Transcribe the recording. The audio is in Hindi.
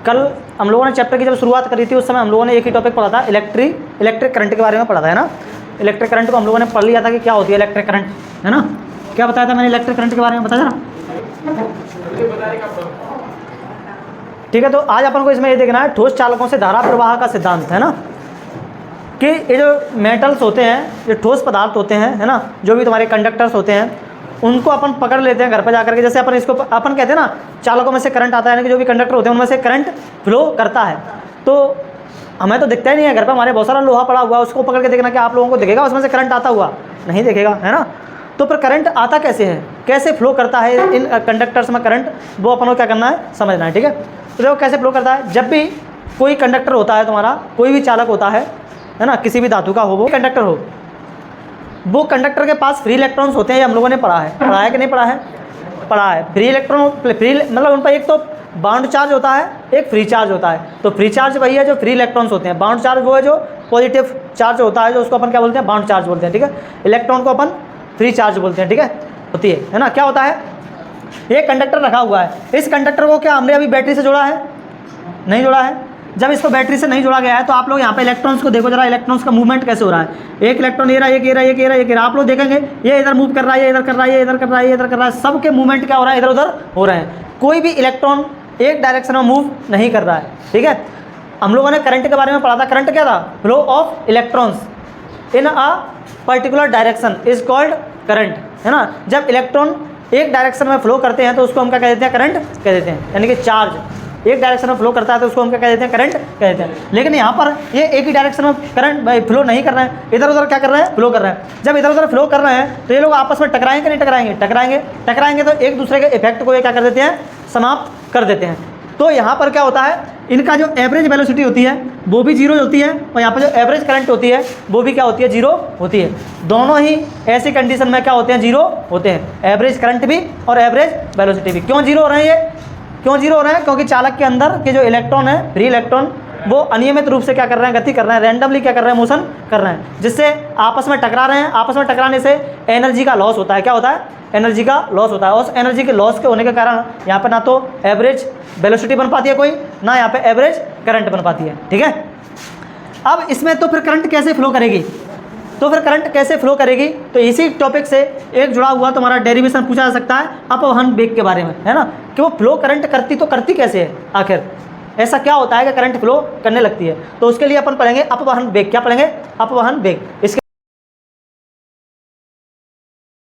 कल हम लोगों ने चैप्टर की जब शुरुआत करी थी उस समय हम लोगों ने एक ही टॉपिक पढ़ा था, इलेक्ट्रिक करंट के बारे में पढ़ा था, है ना। इलेक्ट्रिक करंट को हम लोगों ने पढ़ लिया था कि क्या होती है इलेक्ट्रिक करंट, है ना। क्या बताया था मैंने इलेक्ट्रिक करंट के बारे में, बताया ना। ठीक है, तो आज अपन को इसमें ये देखना है ठोस चालकों से धारा प्रवाह का सिद्धांत, है ना, कि ये जो मेटल्स होते हैं, जो ठोस पदार्थ होते हैं, है ना, जो भी तुम्हारे कंडक्टर्स होते हैं, उनको अपन पकड़ लेते हैं घर पर जाकर के। जैसे अपन इसको अपन कहते हैं ना, चालकों में से करंट आता है, कि जो भी कंडक्टर होते हैं उनमें से करंट फ्लो करता है। तो हमें तो दिखता ही नहीं है, घर पर हमारे बहुत सारा लोहा पड़ा हुआ है, उसको पकड़ के देखना कि आप लोगों को दिखेगा उसमें से करंट आता हुआ, नहीं दिखेगा, है ना। तो पर करंट आता कैसे है, कैसे फ्लो करता है इन कंडक्टर्स में करंट, वो अपन को क्या करना है, समझना है। ठीक है, तो देखो कैसे फ्लो करता है। जब भी कोई कंडक्टर होता है तुम्हारा, कोई भी चालक होता है ना, किसी भी धातु का हो, वो कंडक्टर हो, वो कंडक्टर के पास फ्री इलेक्ट्रॉन्स होते हैं। ये हम लोगों ने पढ़ा है कि नहीं पढ़ा है, पढ़ा है। फ्री इलेक्ट्रॉन, फ्री मतलब उन पर एक तो बाउंड चार्ज होता है, एक फ्री चार्ज होता है। तो फ्री चार्ज वही है जो फ्री इलेक्ट्रॉन्स होते हैं, बाउंड चार्ज वो है जो पॉजिटिव चार्ज होता है, जो उसको अपन क्या बोलते हैं, बाउंड चार्ज बोलते हैं। ठीक है, इलेक्ट्रॉन को अपन फ्री चार्ज बोलते हैं। ठीक है, होती है ना। क्या होता है, ये कंडक्टर रखा हुआ है, इस कंडक्टर को क्या हमने अभी बैटरी से जोड़ा है, नहीं जोड़ा है। जब इसको बैटरी से नहीं जोड़ा गया है तो आप लोग यहाँ पे इलेक्ट्रॉन्स को देखो जरा, इलेक्ट्रॉन्स का मूवमेंट कैसे हो रहा है। एक इलेक्ट्रॉन ये रहा, एक ये रहा, एक ये रहा, एक ये रहा, आप लोग देखेंगे ये इधर मूव कर रहा है, ये इधर कर रहा है, ये इधर कर रहा है, ये इधर कर रहा है, सबके मूवमेंट क्या हो रहा है, इधर उधर हो रहे हैं। कोई भी इलेक्ट्रॉन एक डायरेक्शन में मूव नहीं कर रहा है। ठीक है, हम लोगों ने करंट के बारे में पढ़ा था। करंट क्या था, flow of electrons in a particular direction is called current, है ना। जब इलेक्ट्रॉन एक डायरेक्शन में फ्लो करते हैं तो उसको हम क्या कह देते हैं, करंट कह देते हैं। यानी कि चार्ज एक डायरेक्शन में फ्लो करता है तो उसको हम क्या कह देते हैं, करंट कह देते हैं। लेकिन यहाँ पर ये एक ही डायरेक्शन में करंट फ्लो नहीं कर रहे हैं, इधर उधर क्या कर रहे हैं, फ्लो कर रहे हैं। जब इधर उधर फ्लो कर रहे हैं तो ये लोग आपस में टकराएंगे नहीं टकराएंगे, टकराएंगे तो एक दूसरे के इफेक्ट को ये क्या कर देते हैं, समाप्त कर देते हैं। तो यहाँ पर क्या होता है, इनका जो एवरेज वेलोसिटी होती है वो भी जीरो होती है, और यहाँ पर जो एवरेज करंट होती है वो भी क्या होती है, जीरो होती है। दोनों ही ऐसी कंडीशन में क्या होते हैं, जीरो होते हैं, एवरेज करंट भी और एवरेज वेलोसिटी भी। क्यों जीरो हो रहे हैं, ये क्यों जीरो हो रहे हैं, क्योंकि चालक के अंदर के जो इलेक्ट्रॉन है, फ्री इलेक्ट्रॉन, वो अनियमित रूप से क्या कर रहे हैं, गति कर रहे हैं, रैंडमली क्या कर रहे हैं, मोशन कर रहे हैं, जिससे आपस में टकरा रहे हैं। आपस में टकराने से एनर्जी का लॉस होता है। क्या होता है, एनर्जी का लॉस होता है। और एनर्जी के लॉस के होने के कारण यहाँ पर ना तो एवरेज वेलोसिटी बन पाती है कोई, ना यहाँ पे एवरेज करंट बन पाती है। ठीक है, अब इसमें तो फिर करंट कैसे फ्लो करेगी, तो इसी टॉपिक से एक जुड़ा हुआ तुम्हारा डेरिवेशन पूछा जा सकता है अपवहन वेग के बारे में, है ना, कि वो फ्लो करंट करती तो करती कैसे है, आखिर ऐसा क्या होता है कि करंट फ्लो करने लगती है। तो उसके लिए अपन पढ़ेंगे अपवहन वेग। क्या पढ़ेंगे, अपवहन वेग। इसके